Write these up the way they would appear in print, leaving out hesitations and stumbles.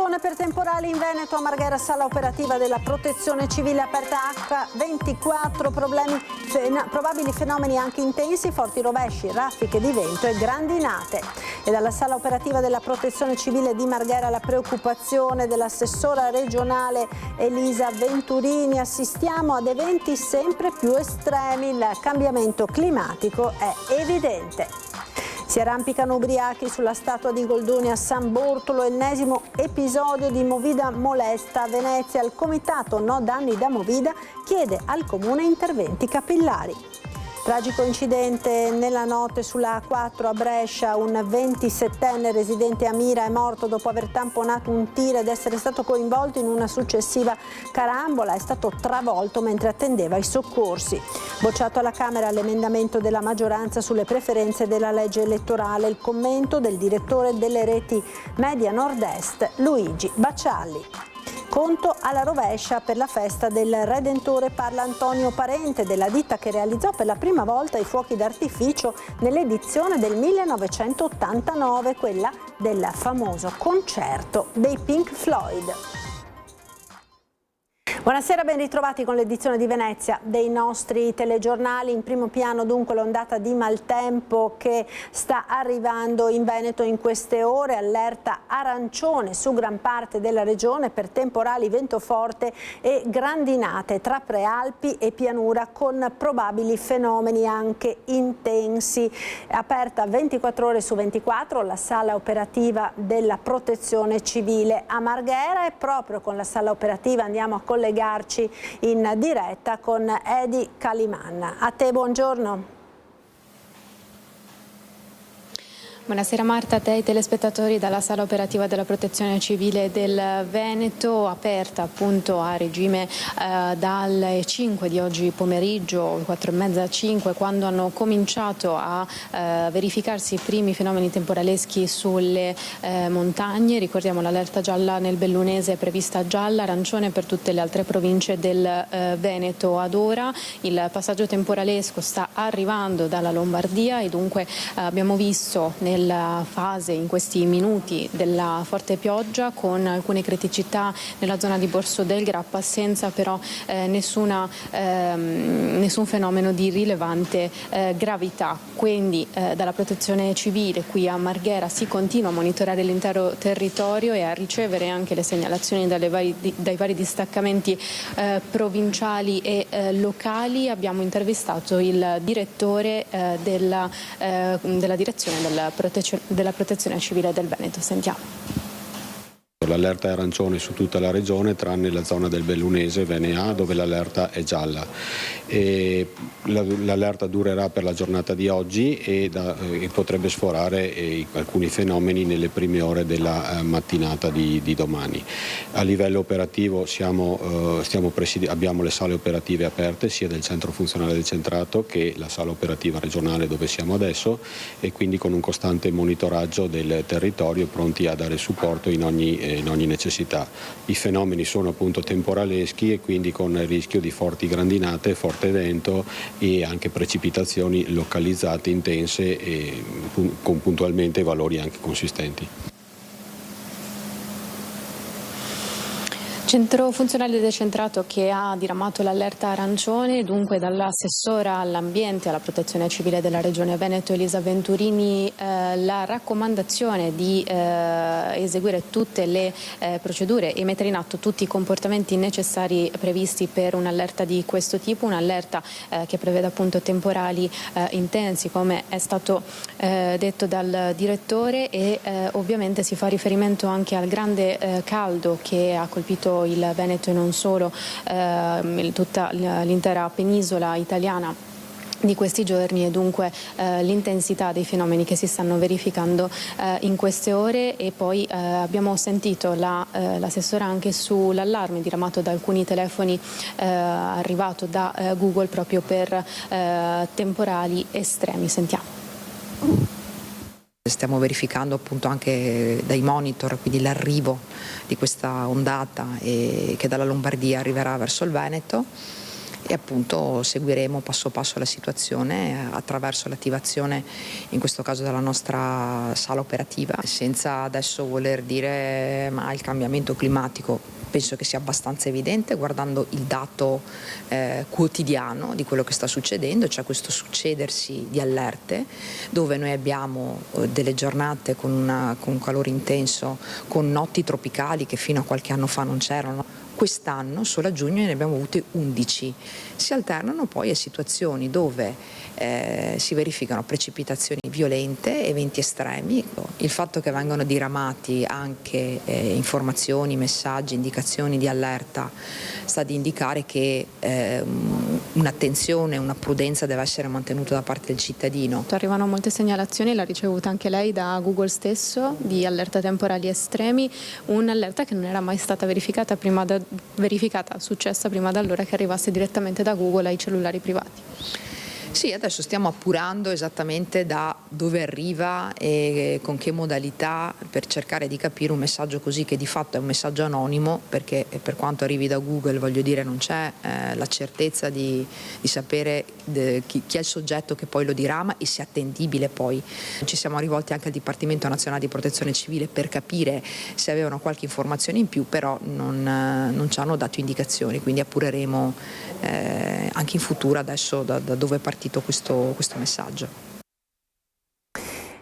Regione per temporali in Veneto, a Marghera, sala operativa della Protezione Civile aperta H24, probabili fenomeni anche intensi, forti rovesci, raffiche di vento e grandinate. E dalla sala operativa della Protezione Civile di Marghera la preoccupazione dell'assessora regionale Elisa Venturini: assistiamo ad eventi sempre più estremi, il cambiamento climatico è evidente. Si arrampicano ubriachi sulla statua di Goldoni a San Bortolo, ennesimo episodio di movida molesta a Venezia. Il comitato No Danni da Movida chiede al comune interventi capillari. Tragico incidente nella notte sulla A4 a Brescia, un 27enne residente a Mira è morto dopo aver tamponato un tir ed essere stato coinvolto in una successiva carambola. È stato travolto mentre attendeva i soccorsi. Bocciato alla Camera l'emendamento della maggioranza sulle preferenze della legge elettorale, il commento del direttore delle reti Media Nord-Est Luigi Baccialli. Conto alla rovescia per la festa del Redentore, parla Antonio Parente della ditta che realizzò per la prima volta i fuochi d'artificio nell'edizione del 1989, quella del famoso concerto dei Pink Floyd. Buonasera, ben ritrovati con l'edizione di Venezia dei nostri telegiornali. In primo piano dunque l'ondata di maltempo che sta arrivando in Veneto in queste ore, allerta arancione su gran parte della regione per temporali, vento forte e grandinate tra prealpi e pianura con probabili fenomeni anche intensi. Aperta 24 ore su 24 la sala operativa della Protezione Civile a Marghera e proprio con la sala operativa andiamo a collegarci in diretta con Edi Caliman. A te buongiorno. Buonasera Marta, a te e ai telespettatori dalla sala operativa della Protezione Civile del Veneto, aperta appunto a regime dalle 5 di oggi pomeriggio, 4:30, 5, quando hanno cominciato a verificarsi i primi fenomeni temporaleschi sulle montagne. Ricordiamo l'allerta gialla nel Bellunese è prevista gialla, arancione per tutte le altre province del Veneto. Ad ora il passaggio temporalesco sta arrivando dalla Lombardia e dunque abbiamo visto nella fase, in questi minuti, della forte pioggia con alcune criticità nella zona di Borso del Grappa, senza però nessun fenomeno di rilevante gravità. Quindi dalla Protezione Civile qui a Marghera si continua a monitorare l'intero territorio e a ricevere anche le segnalazioni dai vari distaccamenti provinciali e locali. Abbiamo intervistato il direttore della direzione della Protezione Civile del Veneto. Sentiamo. L'allerta è arancione su tutta la regione tranne la zona del Bellunese, VNA, dove l'allerta è gialla. L'allerta durerà per la giornata di oggi e potrebbe sforare alcuni fenomeni nelle prime ore della mattinata di domani. A livello operativo abbiamo le sale operative aperte sia del centro funzionale decentrato che la sala operativa regionale dove siamo adesso, e quindi con un costante monitoraggio del territorio pronti a dare supporto in ogni necessità. I fenomeni sono appunto temporaleschi e quindi con il rischio di forti grandinate, forte vento e anche precipitazioni localizzate intense e con puntualmente valori anche consistenti. Centro funzionale decentrato che ha diramato l'allerta arancione, dunque dall'assessora all'ambiente e alla protezione civile della Regione Veneto Elisa Venturini la raccomandazione di eseguire tutte le procedure e mettere in atto tutti i comportamenti necessari previsti per un'allerta di questo tipo, un'allerta che prevede appunto temporali intensi come è stato detto dal direttore e ovviamente si fa riferimento anche al grande caldo che ha colpito il Veneto e non solo, tutta l'intera penisola italiana di questi giorni e dunque l'intensità dei fenomeni che si stanno verificando in queste ore. E poi abbiamo sentito l'assessora anche sull'allarme diramato da alcuni telefoni arrivato da Google proprio per temporali estremi. Sentiamo. Stiamo verificando appunto anche dai monitor, quindi l'arrivo di questa ondata che dalla Lombardia arriverà verso il Veneto e appunto seguiremo passo passo la situazione attraverso l'attivazione, in questo caso della nostra sala operativa, senza adesso voler dire ma il cambiamento climatico penso che sia abbastanza evidente guardando il dato quotidiano di quello che sta succedendo, cioè questo succedersi di allerte dove noi abbiamo delle giornate con un calore intenso, con notti tropicali che fino a qualche anno fa non c'erano. Quest'anno, solo a giugno, ne abbiamo avute 11. Si alternano poi a situazioni dove si verificano precipitazioni violente, eventi estremi. Il fatto che vengano diramati anche informazioni, messaggi, indicazioni di allerta sta ad indicare che un'attenzione, una prudenza deve essere mantenuta da parte del cittadino. Arrivano molte segnalazioni, l'ha ricevuta anche lei da Google stesso, di allerta temporali estremi, un'allerta che non era mai stata verificata, successa prima da allora che arrivasse direttamente da Google ai cellulari privati. Sì, adesso stiamo appurando esattamente da dove arriva e con che modalità per cercare di capire un messaggio così che di fatto è un messaggio anonimo, perché per quanto arrivi da Google, voglio dire, non c'è la certezza di sapere chi è il soggetto che poi lo dirama e se è attendibile poi. Ci siamo rivolti anche al Dipartimento Nazionale di Protezione Civile per capire se avevano qualche informazione in più, però non ci hanno dato indicazioni, quindi appureremo anche in futuro adesso da dove è partito questo messaggio.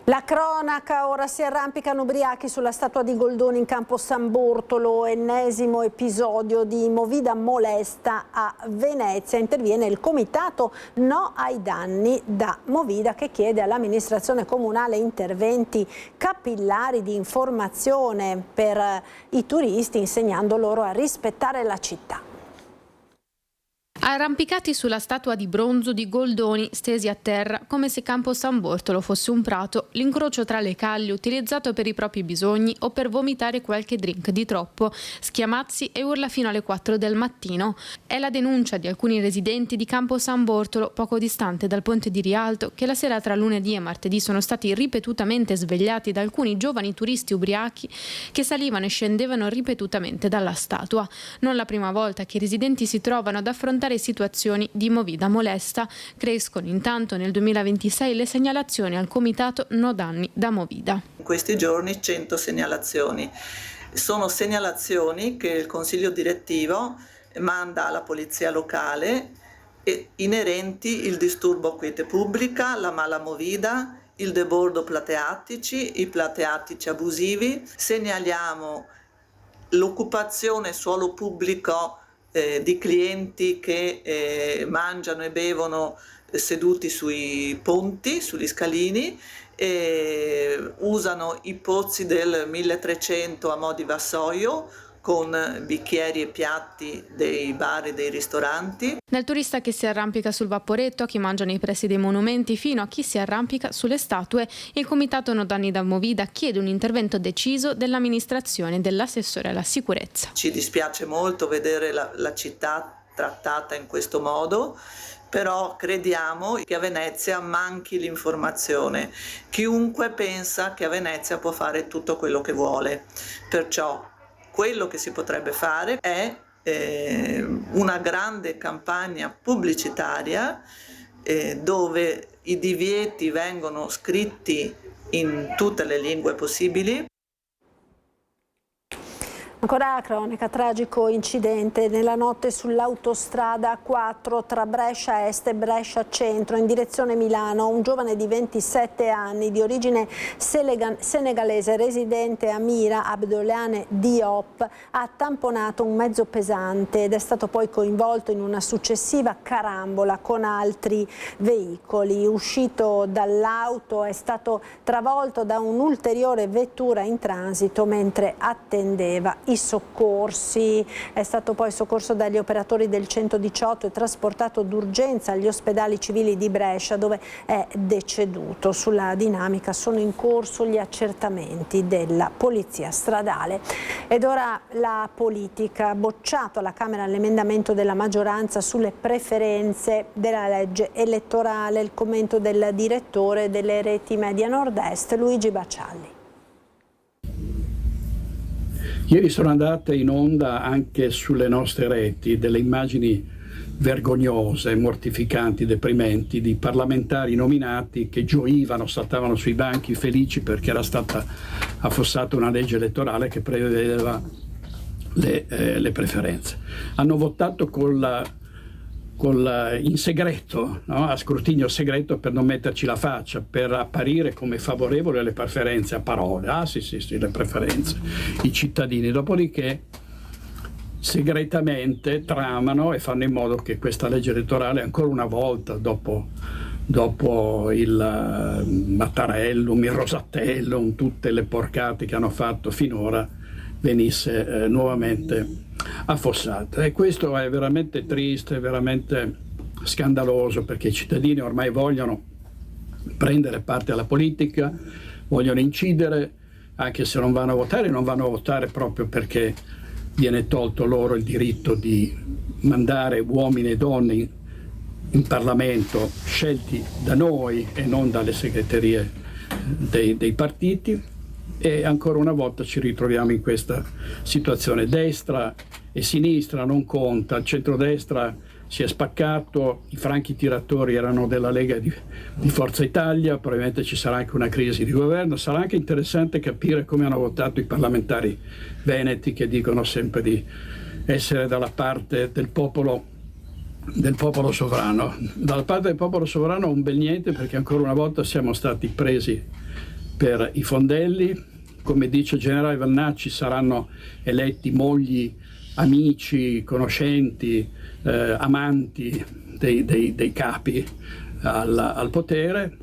La cronaca, ora si arrampicano ubriachi sulla statua di Goldoni in campo San Bortolo, ennesimo episodio di movida molesta a Venezia. Interviene il comitato No ai danni da Movida che chiede all'amministrazione comunale interventi capillari di informazione per i turisti, insegnando loro a rispettare la città. Arrampicati sulla statua di bronzo di Goldoni, stesi a terra come se campo San Bortolo fosse un prato, l'incrocio tra le calli utilizzato per i propri bisogni o per vomitare qualche drink di troppo, schiamazzi e urla fino alle 4 del mattino. È la denuncia di alcuni residenti di campo San Bortolo, poco distante dal ponte di Rialto, che la sera tra lunedì e martedì sono stati ripetutamente svegliati da alcuni giovani turisti ubriachi che salivano e scendevano ripetutamente dalla statua. Non la prima volta che i residenti si trovano ad affrontare situazioni di movida molesta. Crescono intanto nel 2026 le segnalazioni al comitato No danni da Movida. In questi giorni 100 segnalazioni. Sono segnalazioni che il Consiglio direttivo manda alla Polizia locale inerenti il disturbo quiete pubblica, la mala movida, il debordo plateatici, i plateatici abusivi. Segnaliamo l'occupazione suolo pubblico di clienti che mangiano e bevono seduti sui ponti, sugli scalini, usano i pozzi del 1300 a mo' di vassoio con bicchieri e piatti dei bar e dei ristoranti. Dal turista che si arrampica sul vaporetto a chi mangia nei pressi dei monumenti fino a chi si arrampica sulle statue, il comitato No danni da Movida chiede un intervento deciso dell'amministrazione e dell'assessore alla sicurezza. Ci dispiace molto vedere la città trattata in questo modo, però crediamo che a Venezia manchi l'informazione. Chiunque pensa che a Venezia può fare tutto quello che vuole, perciò quello che si potrebbe fare è una grande campagna pubblicitaria dove i divieti vengono scritti in tutte le lingue possibili. Ancora la cronaca, tragico incidente nella notte sull'autostrada A4 tra Brescia Est e Brescia Centro in direzione Milano. Un giovane di 27 anni di origine senegalese residente a Mira, Abdoleane Diop, ha tamponato un mezzo pesante ed è stato poi coinvolto in una successiva carambola con altri veicoli. Uscito dall'auto è stato travolto da un'ulteriore vettura in transito mentre attendeva i soccorsi. È stato poi soccorso dagli operatori del 118 e trasportato d'urgenza agli ospedali civili di Brescia dove è deceduto. Sulla dinamica sono in corso gli accertamenti della polizia stradale. Ed ora la politica. Bocciato alla Camera l'emendamento della maggioranza sulle preferenze della legge elettorale. Il commento del direttore delle reti Media Nord-Est, Luigi Bacialli. Ieri sono andate in onda anche sulle nostre reti delle immagini vergognose, mortificanti, deprimenti di parlamentari nominati che gioivano, saltavano sui banchi felici perché era stata affossata una legge elettorale che prevedeva le preferenze. Hanno votato in segreto, no? A scrutinio segreto, per non metterci la faccia, per apparire come favorevoli alle preferenze a parole. Ah sì, le preferenze, i cittadini. Dopodiché segretamente tramano e fanno in modo che questa legge elettorale, ancora una volta, dopo il Mattarellum, il Rosatellum, tutte le porcate che hanno fatto finora, venisse nuovamente affossata. E questo è veramente triste, veramente scandaloso, perché i cittadini ormai vogliono prendere parte alla politica, vogliono incidere, anche se non vanno a votare proprio perché viene tolto loro il diritto di mandare uomini e donne in Parlamento scelti da noi e non dalle segreterie dei partiti. E ancora una volta ci ritroviamo in questa situazione. Destra e sinistra non conta, il centrodestra si è spaccato, i franchi tiratori erano della Lega di Forza Italia, probabilmente ci sarà anche una crisi di governo. Sarà anche interessante capire come hanno votato i parlamentari veneti, che dicono sempre di essere dalla parte del popolo sovrano. Dalla parte del popolo sovrano un bel niente, perché ancora una volta siamo stati presi per i fondelli. Come dice il generale Vannacci, saranno eletti mogli, amici, conoscenti, amanti dei capi al potere,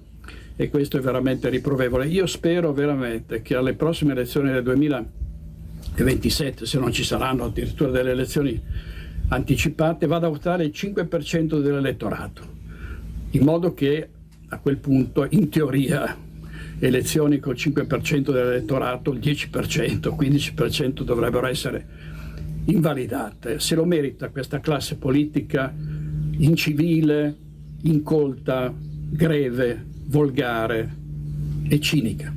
e questo è veramente riprovevole. Io spero veramente che alle prossime elezioni del 2027, se non ci saranno addirittura delle elezioni anticipate, vada a votare il 5% dell'elettorato, in modo che a quel punto, in teoria, elezioni col 5% dell'elettorato, il 10%, il 15% dovrebbero essere invalidate. Se lo merita questa classe politica incivile, incolta, greve, volgare e cinica.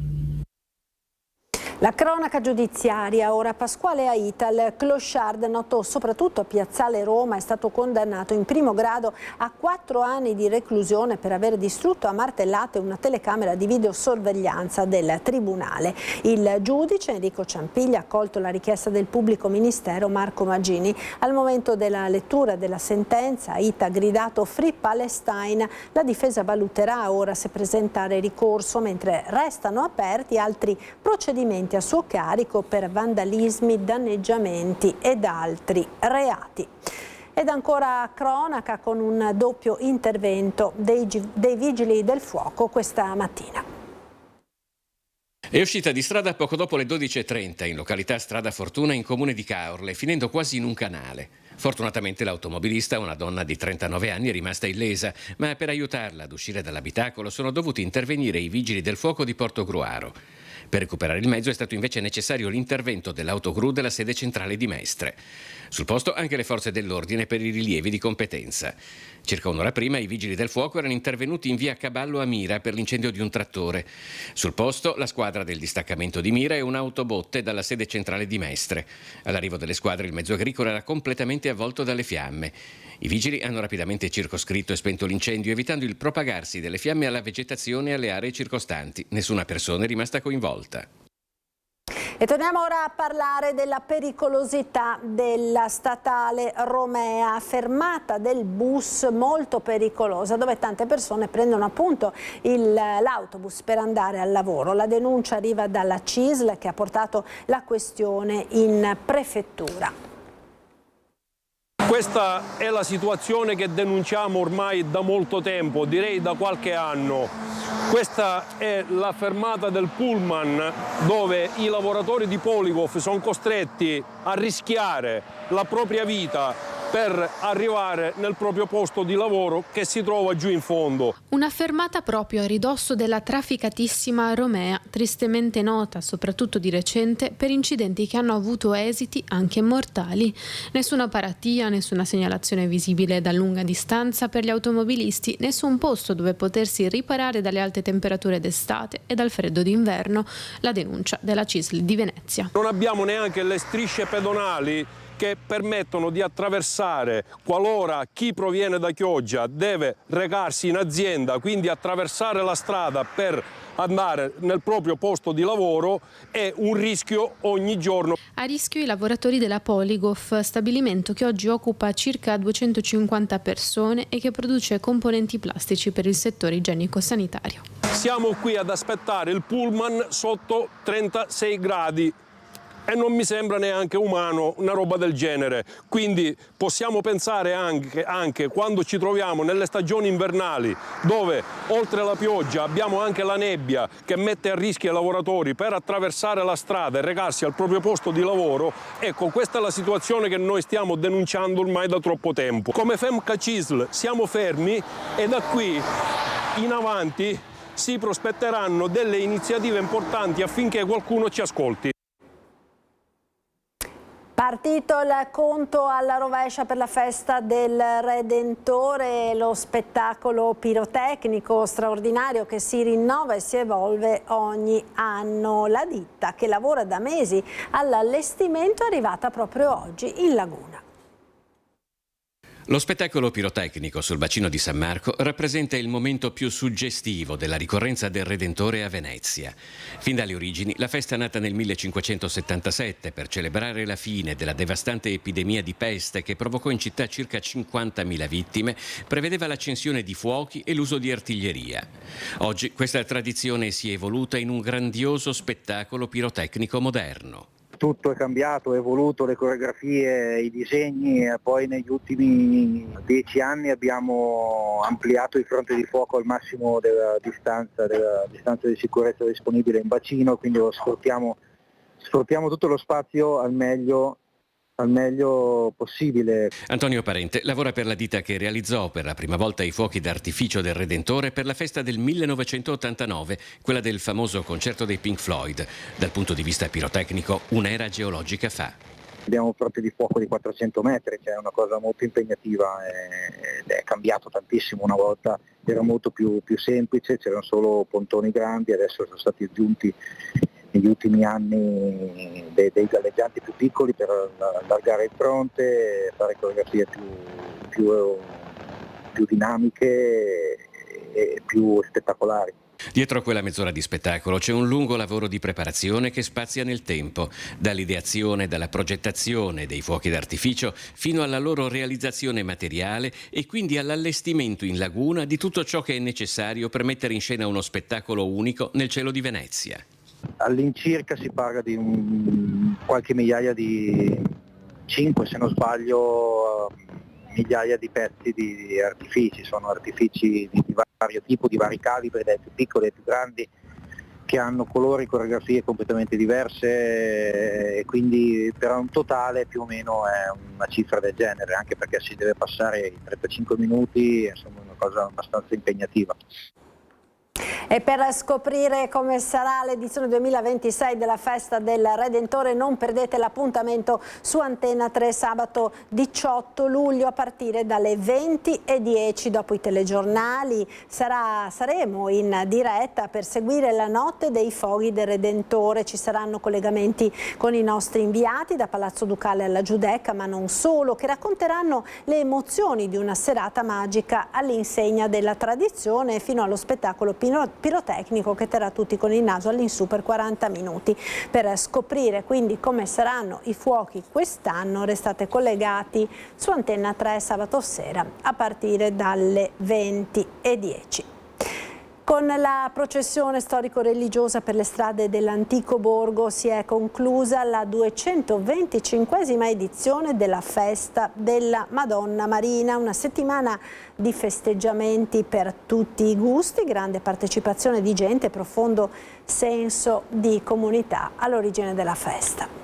La cronaca giudiziaria, ora. Pasquale Aita, il clochard noto soprattutto a Piazzale Roma, è stato condannato in primo grado a 4 anni di reclusione per aver distrutto a martellate una telecamera di videosorveglianza del tribunale. Il giudice Enrico Ciampiglia ha accolto la richiesta del pubblico ministero Marco Magini. Al momento della lettura della sentenza, Aita ha gridato "Free Palestine". La difesa valuterà ora se presentare ricorso, mentre restano aperti altri procedimenti a suo carico per vandalismi, danneggiamenti ed altri reati. Ed ancora cronaca con un doppio intervento dei vigili del fuoco questa mattina. È uscita di strada poco dopo le 12:30 in località Strada Fortuna in comune di Caorle, finendo quasi in un canale. Fortunatamente l'automobilista, una donna di 39 anni, è rimasta illesa, ma per aiutarla ad uscire dall'abitacolo sono dovuti intervenire i vigili del fuoco di Portogruaro. Per recuperare il mezzo è stato invece necessario l'intervento dell'autogru della sede centrale di Mestre. Sul posto anche le forze dell'ordine per i rilievi di competenza. Circa un'ora prima i vigili del fuoco erano intervenuti in via Caballo a Mira per l'incendio di un trattore. Sul posto la squadra del distaccamento di Mira e un'autobotte dalla sede centrale di Mestre. All'arrivo delle squadre il mezzo agricolo era completamente avvolto dalle fiamme. I vigili hanno rapidamente circoscritto e spento l'incendio, evitando il propagarsi delle fiamme alla vegetazione e alle aree circostanti. Nessuna persona è rimasta coinvolta. E torniamo ora a parlare della pericolosità della statale Romea, fermata del bus molto pericolosa, dove tante persone prendono appunto l'autobus per andare al lavoro. La denuncia arriva dalla CISL, che ha portato la questione in prefettura. Questa è la situazione che denunciamo ormai da molto tempo, direi da qualche anno. Questa è la fermata del pullman, dove i lavoratori di Poligov sono costretti a rischiare la propria vita per arrivare nel proprio posto di lavoro, che si trova giù in fondo. Una fermata proprio a ridosso della trafficatissima Romea, tristemente nota, soprattutto di recente, per incidenti che hanno avuto esiti anche mortali. Nessuna paratia, nessuna segnalazione visibile da lunga distanza per gli automobilisti, nessun posto dove potersi riparare dalle alte temperature d'estate e dal freddo d'inverno. La denuncia della CISL di Venezia. Non abbiamo neanche le strisce pedonali che permettono di attraversare, qualora chi proviene da Chioggia deve recarsi in azienda, quindi attraversare la strada per andare nel proprio posto di lavoro, è un rischio ogni giorno. A rischio i lavoratori della Poligof, stabilimento che oggi occupa circa 250 persone e che produce componenti plastici per il settore igienico-sanitario. Siamo qui ad aspettare il pullman sotto 36 gradi. E non mi sembra neanche umano una roba del genere. Quindi possiamo pensare anche quando ci troviamo nelle stagioni invernali, dove oltre alla pioggia abbiamo anche la nebbia che mette a rischio i lavoratori per attraversare la strada e recarsi al proprio posto di lavoro. Ecco, questa è la situazione che noi stiamo denunciando ormai da troppo tempo. Come FEMCA CISL siamo fermi e da qui in avanti si prospetteranno delle iniziative importanti affinché qualcuno ci ascolti. Partito il conto alla rovescia per la festa del Redentore, lo spettacolo pirotecnico straordinario che si rinnova e si evolve ogni anno. La ditta che lavora da mesi all'allestimento è arrivata proprio oggi in laguna. Lo spettacolo pirotecnico sul bacino di San Marco rappresenta il momento più suggestivo della ricorrenza del Redentore a Venezia. Fin dalle origini, la festa nata nel 1577 per celebrare la fine della devastante epidemia di peste che provocò in città circa 50.000 vittime, prevedeva l'accensione di fuochi e l'uso di artiglieria. Oggi questa tradizione si è evoluta in un grandioso spettacolo pirotecnico moderno. Tutto è cambiato, è evoluto, le coreografie, i disegni, e poi negli ultimi 10 anni abbiamo ampliato il fronte di fuoco al massimo della distanza di sicurezza disponibile in bacino, quindi sfruttiamo tutto lo spazio al meglio possibile. Antonio Parente lavora per la ditta che realizzò per la prima volta i fuochi d'artificio del Redentore per la festa del 1989, quella del famoso concerto dei Pink Floyd. Dal punto di vista pirotecnico, un'era geologica fa. Abbiamo un fronte di fuoco di 400 metri, che è una cosa molto impegnativa ed è cambiato tantissimo. Una volta era molto più semplice, c'erano solo pontoni grandi, adesso sono stati aggiunti negli ultimi anni dei galleggianti più piccoli per allargare il fronte, fare coreografie più dinamiche e più spettacolari. Dietro a quella mezz'ora di spettacolo c'è un lungo lavoro di preparazione che spazia nel tempo, dall'ideazione, dalla progettazione dei fuochi d'artificio fino alla loro realizzazione materiale e quindi all'allestimento in laguna di tutto ciò che è necessario per mettere in scena uno spettacolo unico nel cielo di Venezia. All'incirca si parla di qualche migliaia di 5, se non sbaglio, migliaia di pezzi di artifici. Sono artifici di vario tipo, di vari calibri, dai più piccoli ai più grandi, che hanno colori e coreografie completamente diverse, e quindi per un totale più o meno è una cifra del genere, anche perché si deve passare i 35 minuti, insomma una cosa abbastanza impegnativa. E per scoprire come sarà l'edizione 2026 della festa del Redentore non perdete l'appuntamento su Antenna 3 sabato 18 luglio a partire dalle 20:10 dopo i telegiornali. Saremo in diretta per seguire la notte dei fuochi del Redentore. Ci saranno collegamenti con i nostri inviati da Palazzo Ducale alla Giudecca, ma non solo, che racconteranno le emozioni di una serata magica all'insegna della tradizione fino allo spettacolo pirotecnico che terrà tutti con il naso all'insù per 40 minuti. Per scoprire quindi come saranno i fuochi quest'anno restate collegati su Antenna 3 sabato sera a partire dalle 20:10. Con la processione storico-religiosa per le strade dell'antico borgo si è conclusa la 225esima edizione della Festa della Madonna Marina, una settimana di festeggiamenti per tutti i gusti, grande partecipazione di gente e profondo senso di comunità all'origine della festa.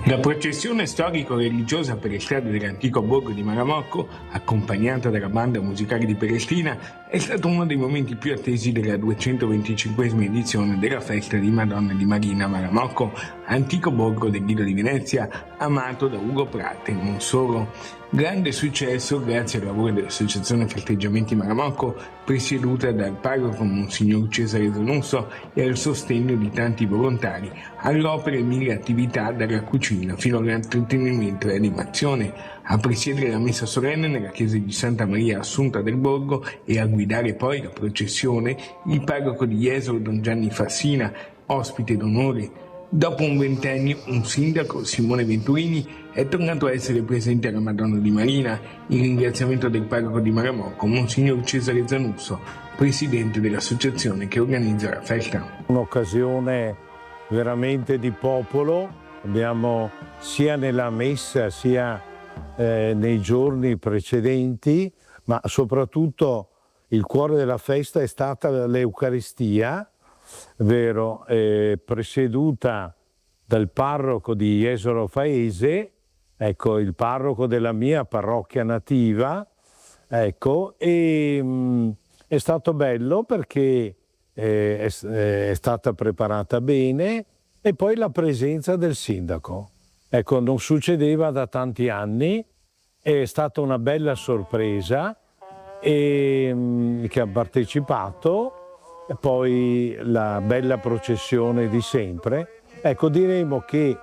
La processione storico-religiosa per le strade dell'antico borgo di Malamocco, accompagnata dalla banda musicale di Pellestrina, è stato uno dei momenti più attesi della 225esima edizione della festa di Madonna di Marina a Malamocco, antico borgo del Lido di Venezia, amato da Ugo Pratt e non solo. Grande successo grazie al lavoro dell'Associazione Festeggiamenti Malamocco, presieduta dal parroco Monsignor Cesare Zanusso, e al sostegno di tanti volontari, all'opera e mille attività dalla cucina fino all'intrattenimento e animazione. A presiedere la messa solenne nella chiesa di Santa Maria Assunta del Borgo e a guidare poi la processione il parroco di Jesolo Don Gianni Fassina, ospite d'onore. Dopo un ventennio, un sindaco, Simone Venturini, è tornato a essere presente alla Madonna di Marina, in ringraziamento del parroco di Malamocco, Monsignor Cesare Zanusso, presidente dell'associazione che organizza la festa. Un'occasione veramente di popolo, abbiamo sia nella messa sia nei giorni precedenti, ma soprattutto il cuore della festa è stata l'Eucaristia, vero, presieduta dal parroco di Jesolo Faese, ecco, il parroco della mia parrocchia nativa, ecco, e è stato bello perché è stata preparata bene, e poi la presenza del sindaco. Ecco, non succedeva da tanti anni, è stata una bella sorpresa e che ha partecipato. E poi la bella processione di sempre. Ecco, diremo che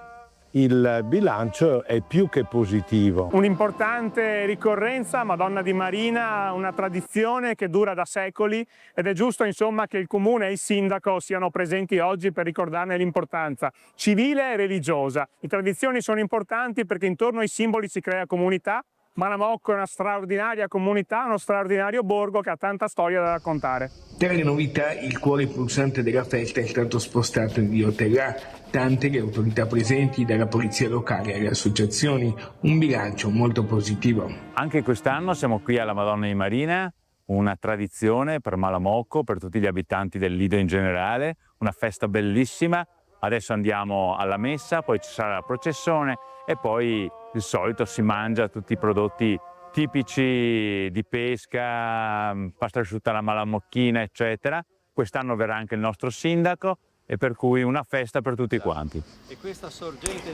il bilancio è più che positivo. Un'importante ricorrenza, Madonna di Marina, una tradizione che dura da secoli, ed è giusto insomma che il Comune e il Sindaco siano presenti oggi per ricordarne l'importanza civile e religiosa. Le tradizioni sono importanti perché intorno ai simboli si crea comunità. Malamocco è una straordinaria comunità, uno straordinario borgo che ha tanta storia da raccontare. Tra le novità, il cuore pulsante della festa è stato spostato in Via Terrà, tante le autorità presenti, dalla polizia locale alle associazioni, un bilancio molto positivo. Anche quest'anno siamo qui alla Madonna di Marina, una tradizione per Malamocco, per tutti gli abitanti del Lido in generale, una festa bellissima. Adesso andiamo alla messa, poi ci sarà la processione e poi il solito si mangia tutti i prodotti tipici di pesca, pasta asciutta alla malamocchina, eccetera. Quest'anno verrà anche il nostro sindaco e per cui una festa per tutti quanti.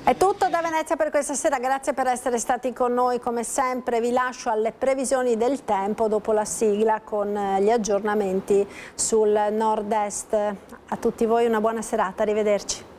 È tutto da Venezia per questa sera, grazie per essere stati con noi come sempre. Vi lascio alle previsioni del tempo dopo la sigla con gli aggiornamenti sul nord-est. A tutti voi una buona serata, arrivederci.